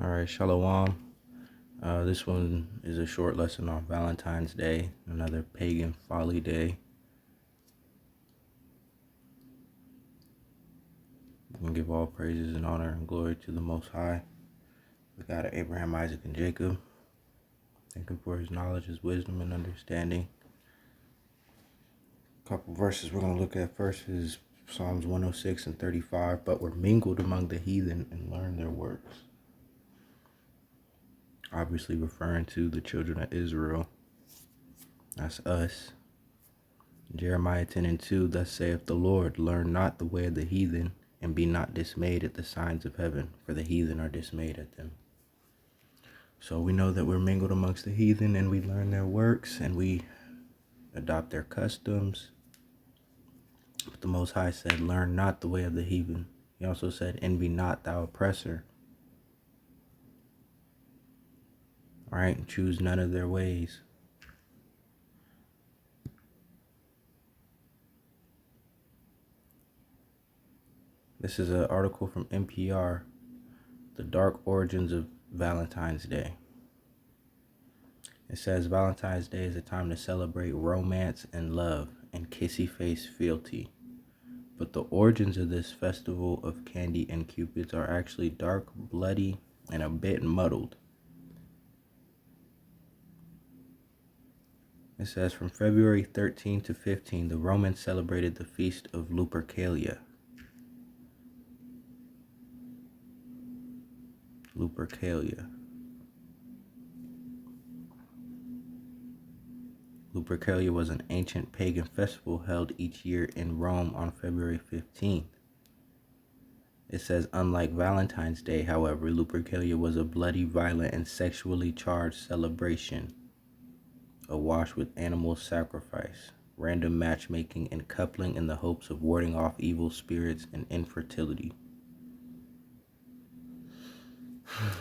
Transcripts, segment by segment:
All right, Shalom. This one is a short lesson on Valentine's Day, another pagan folly day. We give all praises and honor and glory to the Most High, the God of Abraham, Isaac, and Jacob. Thank Him for His knowledge, His wisdom, and understanding. A couple verses we're going to look at first is Psalms 106 and 35. But were mingled among the heathen and learned their works. Obviously referring to the children of Israel. That's us. Jeremiah 10 and 2, thus saith the Lord, learn not the way of the heathen, and be not dismayed at the signs of heaven, for the heathen are dismayed at them. So we know that we're mingled amongst the heathen, and we learn their works, and we adopt their customs. But the Most High said, learn not the way of the heathen. He also said, envy not thou oppressor. All right, and choose none of their ways. This is an article from NPR, The Dark Origins of Valentine's Day. It says Valentine's Day is a time to celebrate romance and love and kissy face fealty. But the origins of this festival of candy and cupids are actually dark, bloody, and a bit muddled. It says from February 13 to 15, the Romans celebrated the feast of Lupercalia. Lupercalia was an ancient pagan festival held each year in Rome on February 15th. It says, unlike Valentine's Day, however, Lupercalia was a bloody, violent, and sexually charged celebration, awash with animal sacrifice, random matchmaking, and coupling in the hopes of warding off evil spirits and infertility.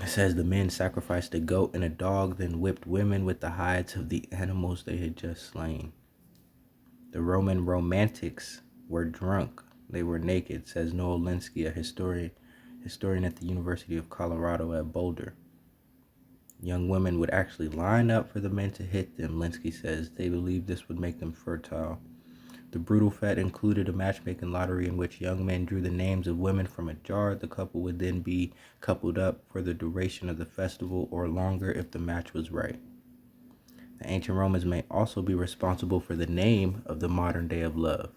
It says the men sacrificed a goat and a dog, then whipped women with the hides of the animals they had just slain. The Roman romantics were drunk. They were naked, says Noel Linsky, a historian at the University of Colorado at Boulder. Young women would actually line up for the men to hit them, Linsky says. They believed this would make them fertile. The brutal fete included a matchmaking lottery in which young men drew the names of women from a jar. The couple would then be coupled up for the duration of the festival or longer if the match was right. The ancient Romans may also be responsible for the name of the modern day of love.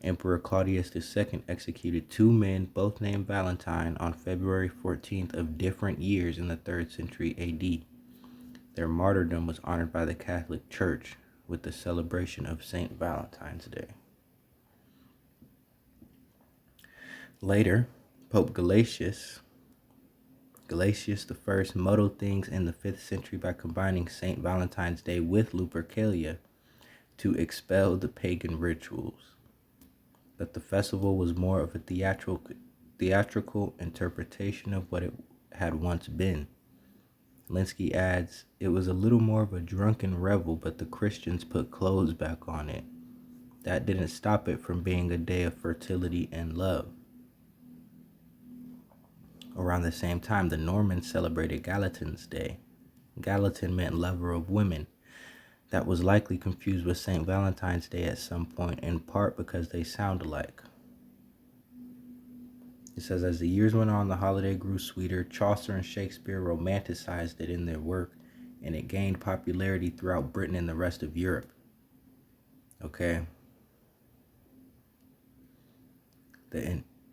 Emperor Claudius II executed two men, both named Valentine, on February 14th of different years in the 3rd century AD. Their martyrdom was honored by the Catholic Church with the celebration of St. Valentine's Day. Later, Pope Gelasius I muddled things in the 5th century by combining St. Valentine's Day with Lupercalia to expel the pagan rituals. But the festival was more of a theatrical interpretation of what it had once been. Linsky adds, it was a little more of a drunken revel, but the Christians put clothes back on it. That didn't stop it from being a day of fertility and love. Around the same time, the Normans celebrated Valentine's Day. Gallatin meant lover of women. That was likely confused with St. Valentine's Day at some point, in part because they sound alike. It says, as the years went on, the holiday grew sweeter. Chaucer and Shakespeare romanticized it in their work, and it gained popularity throughout Britain and the rest of Europe. Okay.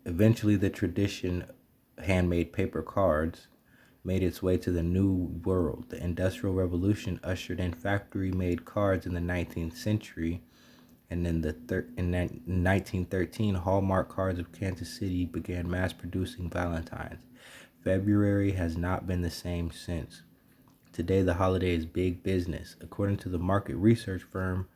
Eventually, the tradition of handmade paper cards made its way to the New World. The Industrial Revolution ushered in factory-made cards in the 19th century, and in 1913, Hallmark Cards of Kansas City began mass-producing Valentines. February has not been the same since. Today, the holiday is big business. According to the market research firm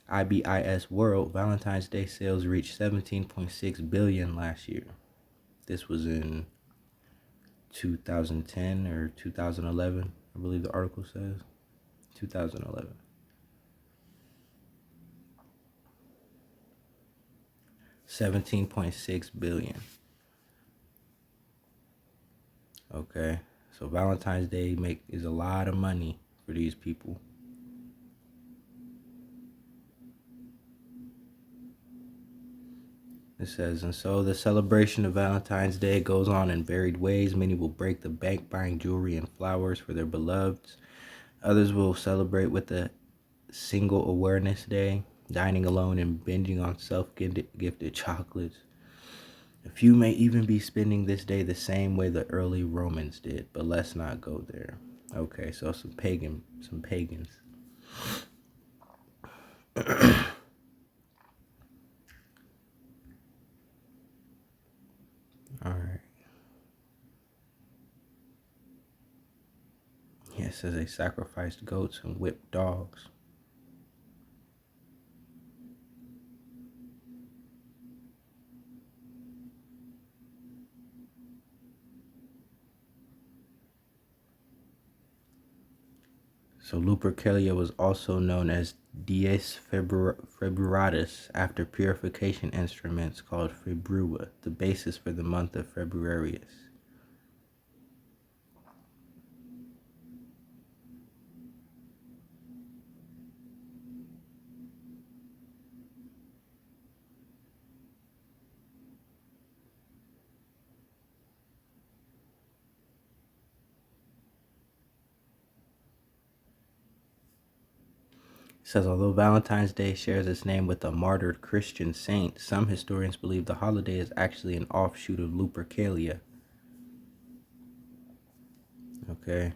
IBIS World, Valentine's Day sales reached $17.6 billion last year. This was in 2010 or 2011, I believe the article says. 2011. $17.6 billion. Okay, so Valentine's Day is a lot of money for these people. It says, and so the celebration of Valentine's Day goes on in varied ways. Many will break the bank buying jewelry and flowers for their beloveds. Others will celebrate with a single awareness day, dining alone and binging on self-gifted chocolates. A few may even be spending this day the same way the early Romans did, but let's not go there. Okay, so some pagans. All right. Yeah, it says they sacrificed goats and whipped dogs. So Lupercalia was also known as Dies Februaris after purification instruments called Februa, the basis for the month of Februarius. It says, although Valentine's Day shares its name with a martyred Christian saint, some historians believe the holiday is actually an offshoot of Lupercalia. Okay.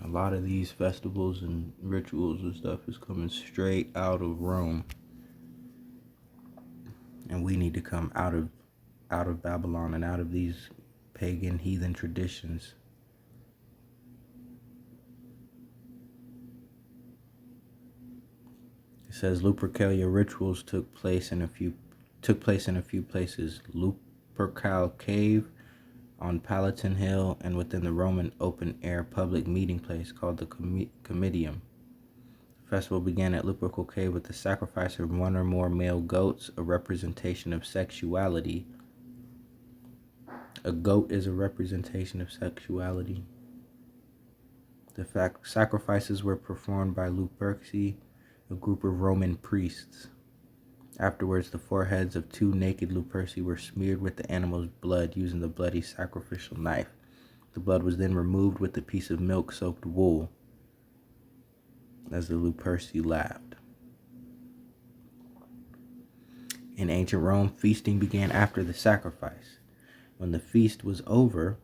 A lot of these festivals and rituals and stuff is coming straight out of Rome. And we need to come out of Babylon and out of these pagan heathen traditions. It says Lupercalia rituals took place in a few places. Lupercal Cave on Palatine Hill and within the Roman open air public meeting place called the Comitium. The festival began at Lupercal Cave with the sacrifice of one or more male goats, a representation of sexuality. A goat is a representation of sexuality. The sacrifices were performed by Luperci, a group of Roman priests. Afterwards, the foreheads of two naked Luperci were smeared with the animal's blood using the bloody sacrificial knife. The blood was then removed with a piece of milk-soaked wool as the Luperci laughed. In ancient Rome, feasting began after the sacrifice. When the feast was over,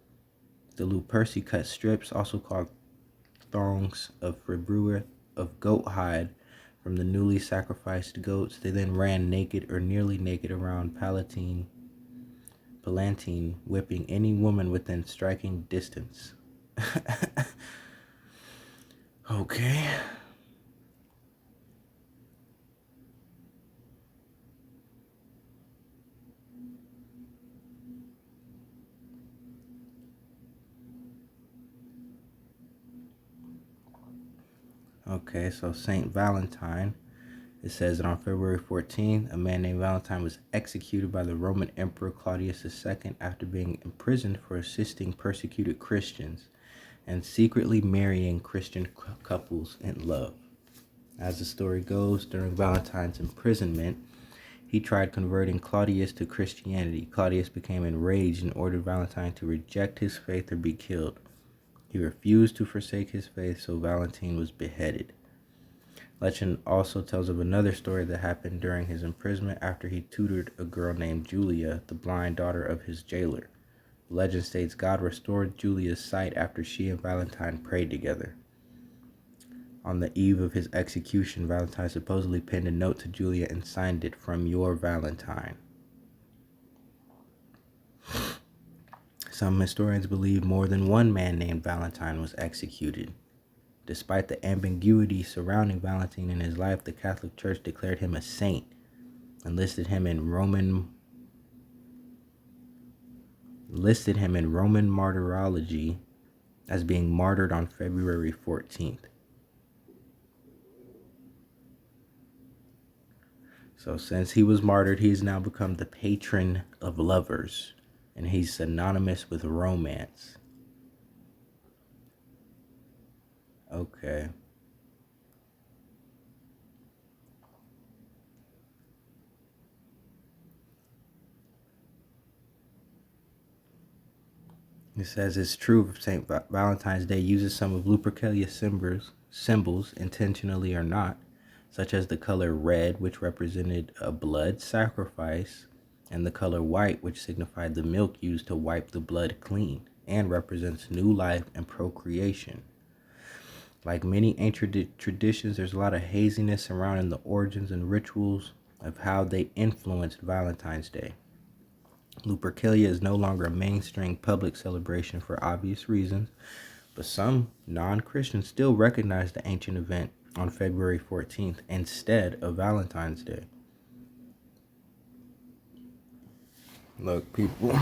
the Luperci cut strips, also called thongs, of Februa of goat hide from the newly sacrificed goats. They then ran naked or nearly naked around Palatine, whipping any woman within striking distance. Okay. Okay, so Saint Valentine. It says that on February 14th, a man named Valentine was executed by the Roman Emperor Claudius II after being imprisoned for assisting persecuted Christians and secretly marrying Christian couples in love. As the story goes, during Valentine's imprisonment, he tried converting Claudius to Christianity. Claudius became enraged and ordered Valentine to reject his faith or be killed. He refused to forsake his faith, so Valentine was beheaded. Legend also tells of another story that happened during his imprisonment after he tutored a girl named Julia, the blind daughter of his jailer. Legend states God restored Julia's sight after she and Valentine prayed together. On the eve of his execution, Valentine supposedly penned a note to Julia and signed it, "From your Valentine." Some historians believe more than one man named Valentine was executed. Despite the ambiguity surrounding Valentine in his life, the Catholic Church declared him a saint and listed him in listed him in Roman martyrology as being martyred on February 14th. So since he was martyred, he's now become the patron of lovers, and he's synonymous with romance. Okay. It says it's true if St. Valentine's Day uses some of Lupercalia's symbols, intentionally or not, such as the color red, which represented a blood sacrifice, and the color white, which signified the milk used to wipe the blood clean and represents new life and procreation. Like many ancient traditions, there's a lot of haziness surrounding the origins and rituals of how they influenced Valentine's Day. Lupercalia is no longer a mainstream public celebration for obvious reasons, but some non-Christians still recognize the ancient event on February 14th instead of Valentine's Day. Look, people,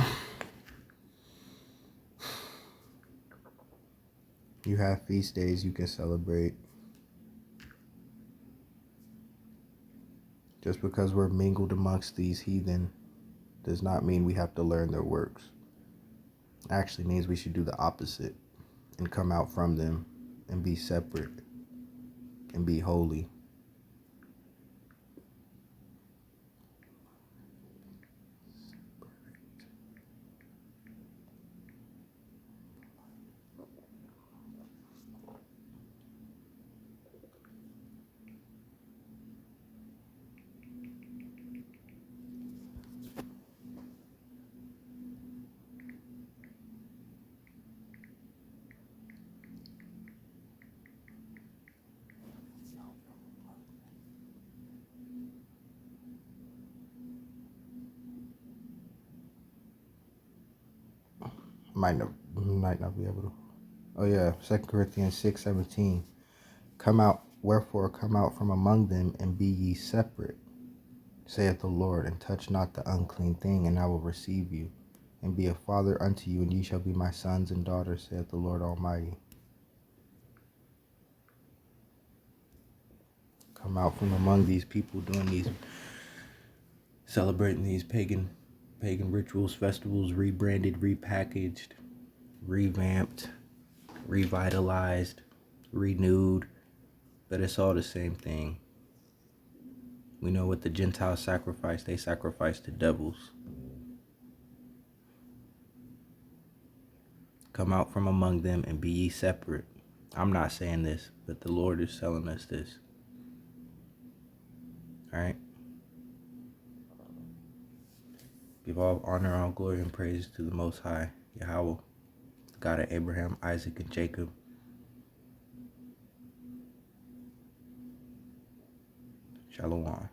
you have feast days you can celebrate. Just because we're mingled amongst these heathen does not mean we have to learn their works. It actually means we should do the opposite and come out from them and be separate and be holy. Might not be able to. Oh yeah, 2 Corinthians 6:17. Come out, wherefore come out from among them, and be ye separate, saith the Lord, and touch not the unclean thing, and I will receive you, and be a father unto you, and ye shall be my sons and daughters, saith the Lord Almighty. Come out from among these people doing these, celebrating these pagan rituals, festivals, rebranded, repackaged, revamped, revitalized, renewed, but it's all the same thing. We know what the Gentiles sacrifice. They sacrifice to devils. Come out from among them and be ye separate. I'm not saying this, but the Lord is telling us this. Alright? Give all honor, all glory, and praise to the Most High, Yahweh, the God of Abraham, Isaac, and Jacob. Shalom.